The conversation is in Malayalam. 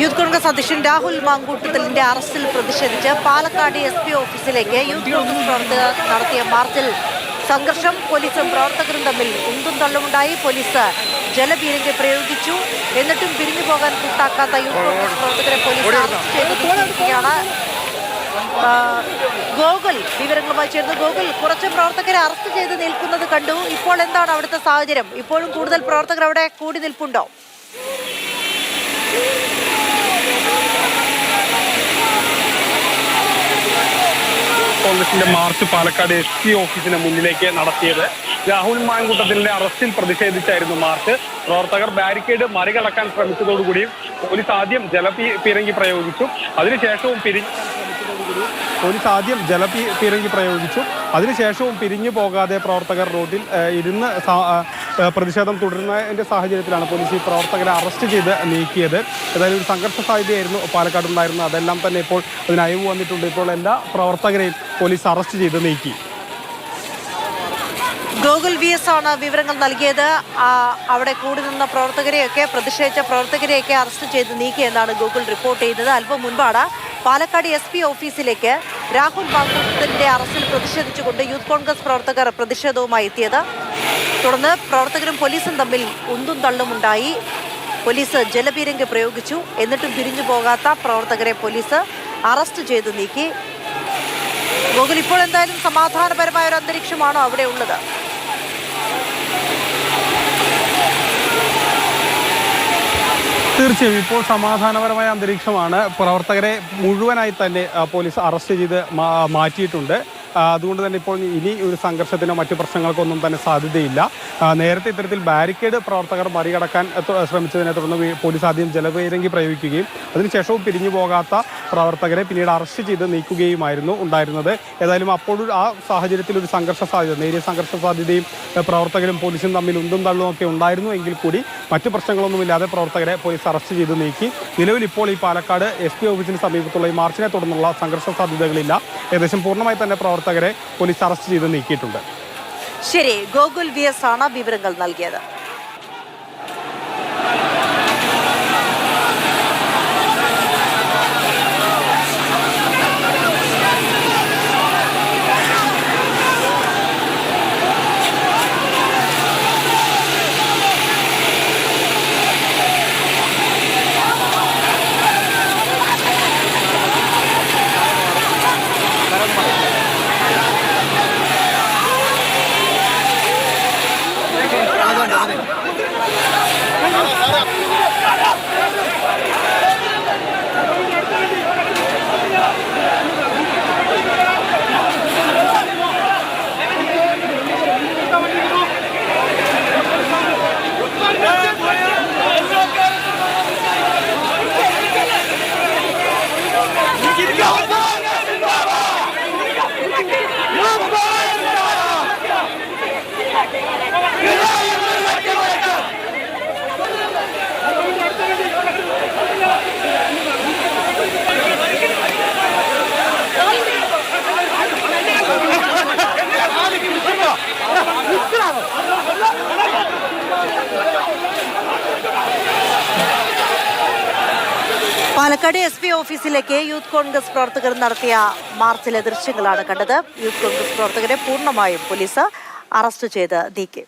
യൂത്ത് കോൺഗ്രസ് അധ്യക്ഷൻ രാഹുൽ മാങ്കൂട്ടത്തിലിന്റെ അറസ്റ്റിൽ പ്രതിഷേധിച്ച് പാലക്കാട് SP ഓഫീസിലേക്ക് യൂത്ത് കോൺഗ്രസ് പ്രവർത്തകർ നടത്തിയ മാർച്ചിൽ സംഘർഷം. പോലീസും പ്രവർത്തകരും തമ്മിൽ ഉന്തും തള്ളുമുണ്ടായി. പോലീസ് ജലപീരങ്കി പ്രയോഗിച്ചു. എന്നിട്ടും പിരിഞ്ഞു പോകാൻ കൂട്ടാക്കാത്ത യൂത്ത് കോൺഗ്രസ് പ്രവർത്തകരെ പോലീസ് അറസ്റ്റ് ചെയ്തിരിക്കുകയാണ്. ഗോകുൽ വിവരങ്ങളുമായി ചേർന്ന്. ഗോകുൽ, കുറച്ച് പ്രവർത്തകരെ അറസ്റ്റ് ചെയ്ത് നിൽക്കുന്നത് കണ്ടു. ഇപ്പോൾ എന്താണ് അവിടുത്തെ സാഹചര്യം? ഇപ്പോഴും കൂടുതൽ പ്രവർത്തകർ അവിടെ കൂടി നിൽപ്പുണ്ടോ? കോൺഗ്രസിന്റെ മാർച്ച് പാലക്കാട് SP ഓഫീസിന് മുന്നിലേക്ക് നടത്തിയത്. രാഹുൽ മാങ്കൂട്ടത്തിന്റെ അറസ്റ്റിൽ പ്രതിഷേധിച്ചായിരുന്നു മാർച്ച്. പ്രവർത്തകർ ബാരിക്കേഡ് മറികടക്കാൻ ശ്രമിച്ചതോടുകൂടി പോലീസ് ആദ്യം ജലപീരങ്കി പ്രയോഗിച്ചു. അതിനുശേഷവും പിരിഞ്ഞു പോകാതെ പ്രവർത്തകർ റോഡിൽ ഇരുന്ന് പ്രതിഷേധം തുടരുന്നതിന്റെ സാഹചര്യത്തിലാണ് പോലീസ് ഈ പ്രവർത്തകരെ അറസ്റ്റ് ചെയ്ത് നീക്കിയത്. ഏതായാലും ഒരു സംഘർഷ സാധ്യതയായിരുന്നു പാലക്കാടുണ്ടായിരുന്നത്. അതെല്ലാം തന്നെ ഇപ്പോൾ അതിന് അയവ് വന്നിട്ടുണ്ട്. ഇപ്പോൾ എല്ലാ പ്രവർത്തകരെയും പോലീസ് അറസ്റ്റ് ചെയ്ത് നീക്കി. ഗോകുൽ VS ആണ് വിവരങ്ങൾ നൽകിയത്. അവിടെ കൂടി നിന്ന പ്രതിഷേധിച്ച പ്രവർത്തകരെയൊക്കെ അറസ്റ്റ് ചെയ്ത് നീക്കി എന്നാണ് ഗോകുൽ റിപ്പോർട്ട് ചെയ്തത്. അല്പം മുൻപാണ് പാലക്കാട് SP ഓഫീസിലേക്ക് രാഹുൽ മാങ്കൂട്ടത്തിന്റെ അറസ്റ്റിൽ പ്രതിഷേധിച്ചുകൊണ്ട് യൂത്ത് കോൺഗ്രസ് പ്രവർത്തകർ പ്രതിഷേധവുമായി എത്തിയത്. തുടർന്ന് പ്രവർത്തകരും പോലീസും തമ്മിൽ ഉന്തും തള്ളുമുണ്ടായി. പോലീസ് ജലപീരങ്കി പ്രയോഗിച്ചു. എന്നിട്ടും പിരിഞ്ഞു പോകാത്ത പ്രവർത്തകരെ പോലീസ് അറസ്റ്റ് ചെയ്ത് നീക്കി. ഗോകുൽ, ഇപ്പോൾ എന്തായാലും സമാധാനപരമായ ഒരു അന്തരീക്ഷമാണോ അവിടെ ഉള്ളത്? തീർച്ചയായും ഇപ്പോൾ സമാധാനപരമായ അന്തരീക്ഷമാണ്. പ്രവർത്തകരെ മുഴുവനായി തന്നെ പോലീസ് അറസ്റ്റ് ചെയ്ത് മാറ്റിയിട്ടുണ്ട്. അതുകൊണ്ട് തന്നെ ഇപ്പോൾ ഇനി ഒരു സംഘർഷത്തിനോ മറ്റു പ്രശ്നങ്ങൾക്കൊന്നും തന്നെ സാധ്യതയില്ല. നേരത്തെ ഇത്തരത്തിൽ ബാരിക്കേഡ് പ്രവർത്തകർ മറികടക്കാൻ ശ്രമിച്ചതിനെ തുടർന്ന് പോലീസ് ആദ്യം ജലപീരങ്കി പ്രയോഗിക്കുകയും അതിനുശേഷവും പിരിഞ്ഞു പോകാത്ത പ്രവർത്തകരെ പിന്നീട് അറസ്റ്റ് ചെയ്ത് നീക്കുകയുമായിരുന്നു ഉണ്ടായിരുന്നത്. ഏതായാലും അപ്പോഴും ആ സാഹചര്യത്തിൽ ഒരു നേരിയ സംഘർഷ സാധ്യതയും പ്രവർത്തകരും പോലീസും തമ്മിൽ ഉന്തും തള്ളും ഒക്കെ ഉണ്ടായിരുന്നു എങ്കിൽ കൂടി മറ്റു പ്രശ്നങ്ങളൊന്നുമില്ലാതെ പ്രവർത്തകരെ പോലീസ് അറസ്റ്റ് ചെയ്ത് നീക്കി. നിലവിൽ ഇപ്പോൾ ഈ പാലക്കാട് SP ഓഫീസിന് സമീപത്തുള്ള ഈ മാർച്ചിനെ തുടർന്നുള്ള സംഘർഷ സാധ്യതകളില്ല. ഏകദേശം പൂർണ്ണമായി തന്നെ പ്രവർത്തകരെ പോലീസ് അറസ്റ്റ് ചെയ്ത് നീക്കിയിട്ടുണ്ട്. ശരി, ഗോകുൽ VS ആണ് വിവരങ്ങൾ നൽകിയത്. പാലക്കാട് SP ഓഫീസിലേക്ക് യൂത്ത് കോൺഗ്രസ് പ്രവർത്തകർ നടത്തിയ മാർച്ചിലെ ദൃശ്യങ്ങളാണ് കണ്ടത്. യൂത്ത് കോൺഗ്രസ് പ്രവർത്തകരെ പൂർണ്ണമായും പോലീസ് അറസ്റ്റ് ചെയ്ത് നീക്കി.